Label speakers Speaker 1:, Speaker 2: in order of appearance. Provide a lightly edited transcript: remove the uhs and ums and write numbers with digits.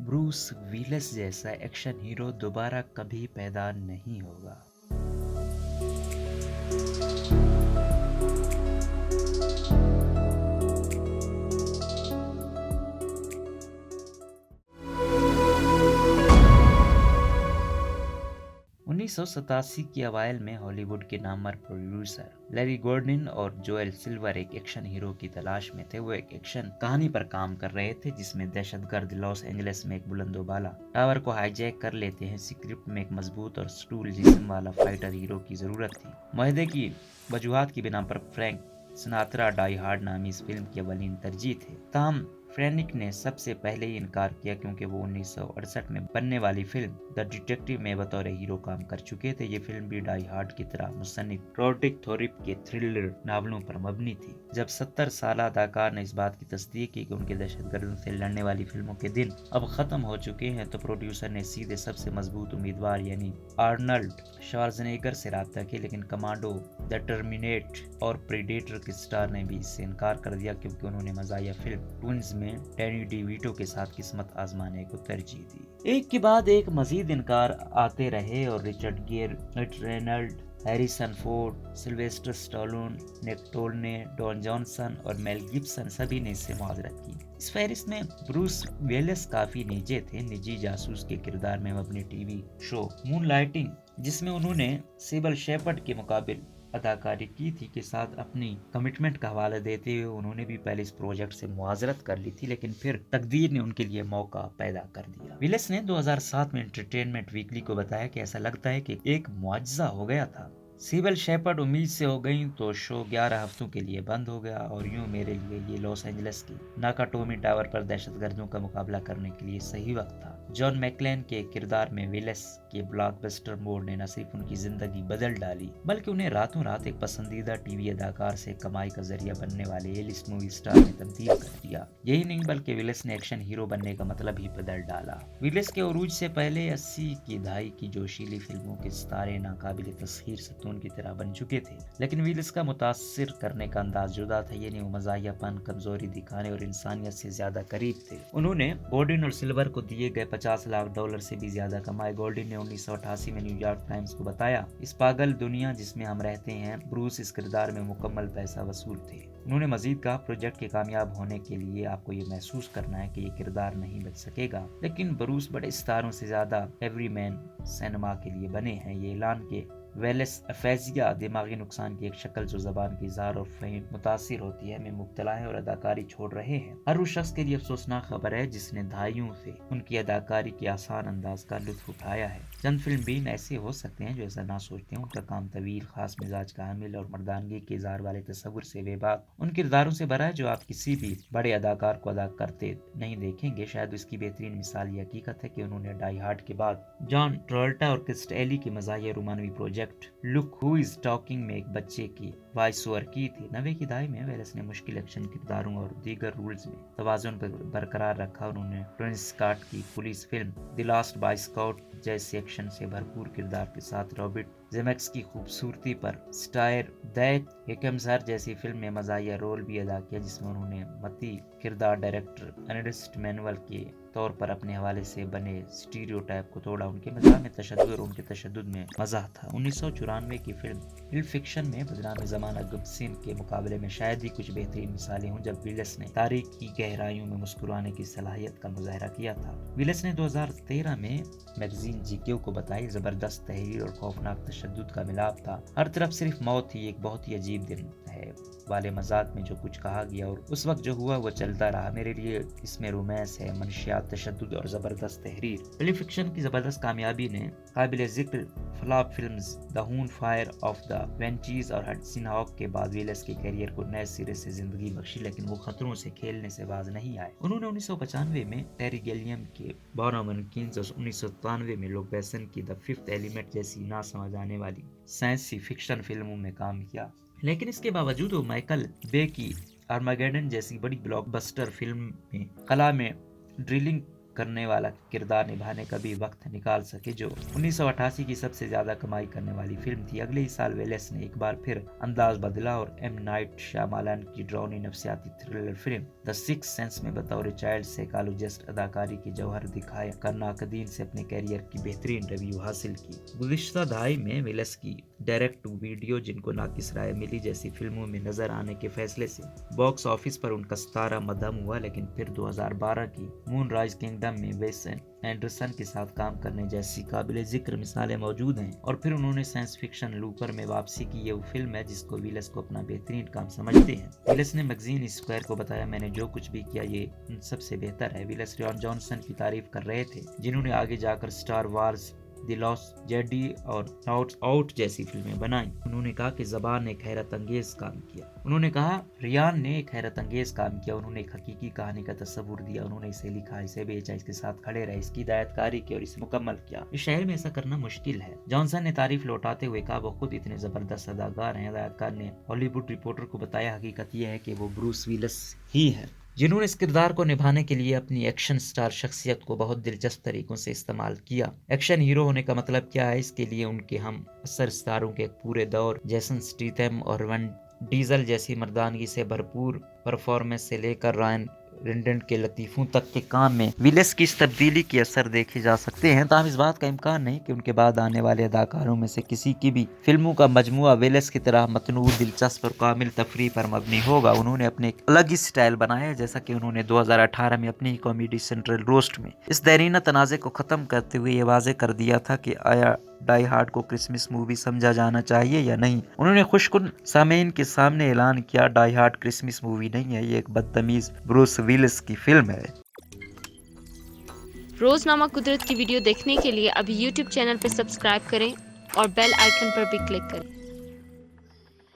Speaker 1: Bruce Willis जैसा action hero दोबारा कभी पैदा नहीं होगा। उन्नीस के अवाइल में हॉलीवुड के नामवर प्रोड्यूसर लैरी गॉर्डन और जोएल सिल्वर एक एक्शन हीरो की तलाश में थे। वो एक एक्शन कहानी पर काम कर रहे थे जिसमें दहशतगर्द लॉस एंजलिस में एक बुलंदोबाला टावर को हाईजैक कर लेते हैं। स्क्रिप्ट में एक मजबूत और स्टूल जिस्म वाला फाइटर हीरो की जरूरत थी। मुआहदे की वजूहात की बिना पर फ्रैंक सिनात्रा डाई हार्ड नामी इस फिल्म की अवलीन तरजीह थे। ताहम फ्रेनिक ने सबसे पहले ही इनकार किया क्योंकि वो 1968 में बनने वाली फिल्म द डिटेक्टिव में बतौर हीरो काम कर चुके थे। ये फिल्म भी डाई हार्ड की तरह मुसन्निफ रॉड्रिक थोरिप के थ्रिलर नावलों पर मबनी थी। जब 70 साल अदाकार ने इस बात की तस्दीक की कि उनके दहशतगर्दों से लड़ने वाली फिल्मों के दिन अब खत्म हो चुके हैं, तो प्रोड्यूसर ने सीधे सबसे मजबूत उम्मीदवार यानी आर्नल्ड श्वार्ज़नेगर से राब्ता किया। लेकिन कमांडो, द टर्मिनेट और प्रेडेटर के स्टार ने भी इससे इनकार कर दिया क्योंकि उन्होंने मज़ाहिया फिल्म ट्विंस में डैनी डीविटो के साथ किस्मत आजमाने को तरजीह दी। एक के बाद एक मजीद इनकार आते रहे और Richard Gere, Reynold, Harrison Ford, Sylvester Stallone, Nick टोल्ने, डॉन जॉनसन और मेल गिब्सन सभी ने इससे मुआजरत की। इस फहरिस्त में ब्रूस विलिस काफी नीचे थे। निजी जासूस के किरदार में अपने टीवी शो मूनलाइटिंग, जिसमें उन्होंने सिबल शेपर्ड के मुकाबिल अदाकारी की थी, के साथ अपनी कमिटमेंट का हवाला देते हुए उन्होंने भी पहले इस प्रोजेक्ट से मुआजरत कर ली थी, लेकिन फिर तकदीर ने उनके लिए मौका पैदा कर दिया। विलिस ने 2007 में एंटरटेनमेंट वीकली को बताया कि ऐसा लगता है कि एक मुआजिजा हो गया था। सिबल शेपर्ड उम्मीद से हो गई तो शो 11 हफ्तों के लिए बंद हो गया और यूं मेरे लिए ये लॉस एंजलिस की नाकाटोमी टावर पर दहशतगर्दों का मुकाबला करने के लिए सही वक्त था। जॉन मैकलेन के किरदार में विलिस के ब्लॉकबस्टर मोड ने न सिर्फ उनकी जिंदगी बदल डाली बल्कि उन्हें रातों रात एक पसंदीदा टीवी अदाकार से कमाई का जरिया बनने वाले ए लिस्ट मूवी स्टार में तब्दील कर दिया। यही नहीं बल्कि विलिस ने एक्शन हीरो बनने का मतलब ही बदल डाला। विलिस के उरूज से पहले 80 की दहाई की जोशीली फिल्मों के सितारे नाकाबिल तस्खीर सतून की तरह बन चुके थे, लेकिन विलिस का मुतासिर करने का अंदाज जुदा था। ये नहीं, वो मज़ाहियापन, कमजोरी दिखाने और इंसानियत से ज्यादा करीब थे। उन्होंने गॉर्डन और सिल्वर को दिए गए $50 लाख से भी ज्यादा कमाए। गॉर्डन ने 1988 में न्यूयॉर्क टाइम्स को बताया, इस पागल दुनिया जिसमें हम रहते हैं, ब्रूस इस किरदार में मुकम्मल पैसा वसूल थे। उन्होंने मजीद कहा, प्रोजेक्ट के कामयाब होने के लिए आपको ये महसूस करना है कि ये किरदार नहीं बच सकेगा, लेकिन ब्रूस बड़े सितारों से ज्यादा एवरीमैन सिनेमा के लिए बने हैं। ये ऐलान के वेलिस अफेजिया, दिमागी नुकसान की एक शक्ल जो जबान की इज़हार और फ़हीम मुतासिर होती है, में मुब्तला है और अदाकारी छोड़ रहे हैं। हर उस शख्स के लिए अफसोसनाक खबर है जिसने दहाइयों से उनकी अदाकारी के आसान अंदाज का लुत्फ उठाया है। चंद फिल्म बीन ऐसे हो सकते हैं जो ऐसा ना सोचते हैं। उनका काम तवील, खास मिजाज का हामिल और मर्दानगी के इज़हार वाले तस्वुर से बेबाक उन किरदारों से भरा है जो आप किसी भी बड़े अदाकार को अदा करते नहीं देखेंगे। शायद इसकी बेहतरीन मिसाल ये हकीकत है कि उन्होंने डाई हार्ड के बाद जॉन ट्रावोल्टा और क्रिस्ट एली के मज़ाहिया रोमानवी project look who is talking में एक बच्चे की वॉइस ओवर की थी। 90 की दहाई में वेलिस ने मुश्किल एक्शन किरदारों और दीगर रूल्स में तवाज़ुन बरकरार रखा। उन्होंने टोनी स्कॉट की police film the last boy scout जैसे एक्शन से भरपूर किरदार के साथ रॉबर्ट जेमेक्स की खूबसूरती पर स्टायर दैट हेकमसर जैसी फिल्म में मज़ाहिया रोल भी अदा किया, जिसमें उन्होंने मती किरदार डायरेक्टर अर्नेस्ट मैनुअल के तौर पर अपने हवाले से बने स्टीरियोटाइप को तोड़ा। उनके मज़ाक में तशद्दुद और उनके तशद्दुद में मज़ाह था। 1994 की फिल्म हिल फिक्शन में बदनाम ज़माना गुब्सिन के मुकाबले में शायद ही कुछ बेहतरीन मिसालें हों जब विलिस ने तारीख की गहराइयों में मुस्कुराने की सलाहियत का मुजाहरा किया था। विलिस ने 2013 में मैगजीन जीके को बताई, जबरदस्त तहरीर और खौफनाक तशद्दुद का मिलाप था। हर तरफ सिर्फ मौत ही, एक बहुत ही अजीब दिन है वाले मजाक में जो कुछ कहा गया और उस वक्त जो हुआ वो चलता रहा। मेरे लिए इसमें रोमांस है, मनशियात, तशद्दुद और जबरदस्त तहरीर। हिल फिक्शन की जबरदस्त कामयाबी ने काबिल जिक्र फ्लॉप फिल्म्स द हून, फायर ऑफ द वेंचीज और हडसन हॉक के बाद विलिस के करियर को नए सिरे से जिंदगी बख्शी, लेकिन वो खतरों से खेलने से बाज नहीं आए। उन्होंने 1995 में टेरी गिलियम के बॉर्न ऑफ किंग्स और 1993 में लुक बेसन की द फिफ्थ एलिमेंट जैसी ना समझ आने वाली साइंस फिक्शन फिल्मों में काम किया, लेकिन इसके बावजूद वो माइकल बे की आर्मागेडन जैसी बड़ी ब्लॉकबस्टर फिल्म में कला में ड्रिलिंग करने वाला किरदार निभाने का भी वक्त निकाल सके, जो 1988 की सबसे ज्यादा कमाई करने वाली फिल्म थी। अगले ही साल विलिस ने एक बार फिर अंदाज बदला और एम नाइट श्यामालान की डरावनी नफसियाती thriller film the sixth sense में बतौर चाइल्ड साइकोलॉजिस्ट अदाकारी के जौहर दिखाया कर नाकदीन से अपने कैरियर की बेहतरीन रिव्यू हासिल की। गुज़िश्ता दहाई में विलिस की डायरेक्ट टू वीडियो जिनको नाकिस राय मिली जैसी फिल्मों में नजर आने के फैसले से बॉक्स ऑफिस पर उनका सितारा मध्यम हुआ, लेकिन फिर 2012 की मूनराइज किंगडम में वेस एंडरसन के साथ काम करने जैसी काबिल जिक्र मिसालें मौजूद हैं। और फिर उन्होंने साइंस फिक्शन लूपर में वापसी की। ये वो फिल्म है जिसको विलिस को अपना बेहतरीन काम समझते हैं। विलिस ने मैगजीन स्क्वायर को बताया, मैंने जो कुछ भी किया ये सबसे बेहतर है। विलिस रियान जॉनसन की तारीफ कर रहे थे, जिन्होंने आगे जाकर star wars, the lost JD और आउट जैसी फिल्में बनाई। उन्होंने कहा कि ज़बान ने एक हैरत अंगेज काम किया। उन्होंने कहा रियान ने एक हैरत अंगेज काम किया। उन्होंने एक हकीकी कहानी का तस्वुर दिया। उन्होंने इसे लिखा, इसे बेचा, इसके साथ खड़े रहे, इसकी हिदायतकारी की और इसे मुकम्मल किया। इस शहर में ऐसा करना मुश्किल है। जॉनसन ने तारीफ लौटाते हुए कहा, वो खुद इतने जबरदस्त अदाकार हैं। हिदायतकार ने हॉलीवुड रिपोर्टर को बताया, हकीकत यह है कि वो ब्रूस विलिस ही है, जिन्होंने इस किरदार को निभाने के लिए अपनी एक्शन स्टार शख्सियत को बहुत दिलचस्प तरीकों से इस्तेमाल किया। एक्शन हीरो होने का मतलब क्या है, इसके लिए उनके हम असर सितारों के एक पूरे दौर जेसन स्टीथम और वन डीजल जैसी मर्दानगी से भरपूर परफॉर्मेंस से लेकर रायन रेनॉल्ड्स के लतीफों तक के काम में विलिस की इस तब्दीली के असर देखे जा सकते हैं। ताहम इस बात का इम्कान नहीं कि उनके बाद आने वाले अदाकारों में से किसी की भी फिल्मों का मजमुआ विलिस की तरह मतनू, दिलचस्प और कामिल तफरीह पर मबनी होगा। उन्होंने अपने एक अलग ही स्टाइल बनाया है, जैसा कि उन्होंने 2018 में अपनी कॉमेडी सेंट्रल रोस्ट में इस देरीना तनाज़े को ख़त्म करते हुए ये वाज़े कर दिया था कि आया डाई हार्ड को क्रिसमस मूवी समझा जाना चाहिए या नहीं। उन्होंने खुशकुन सामीन के सामने ऐलान किया, डाई हार्ड क्रिसमस मूवी नहीं है, ये एक बदतमीज ब्रूस विलिस की फिल्म है।
Speaker 2: रोजनामा कुदरत की वीडियो देखने के लिए अभी YouTube चैनल पर सब्सक्राइब करें और बेल आइकन पर भी क्लिक करें।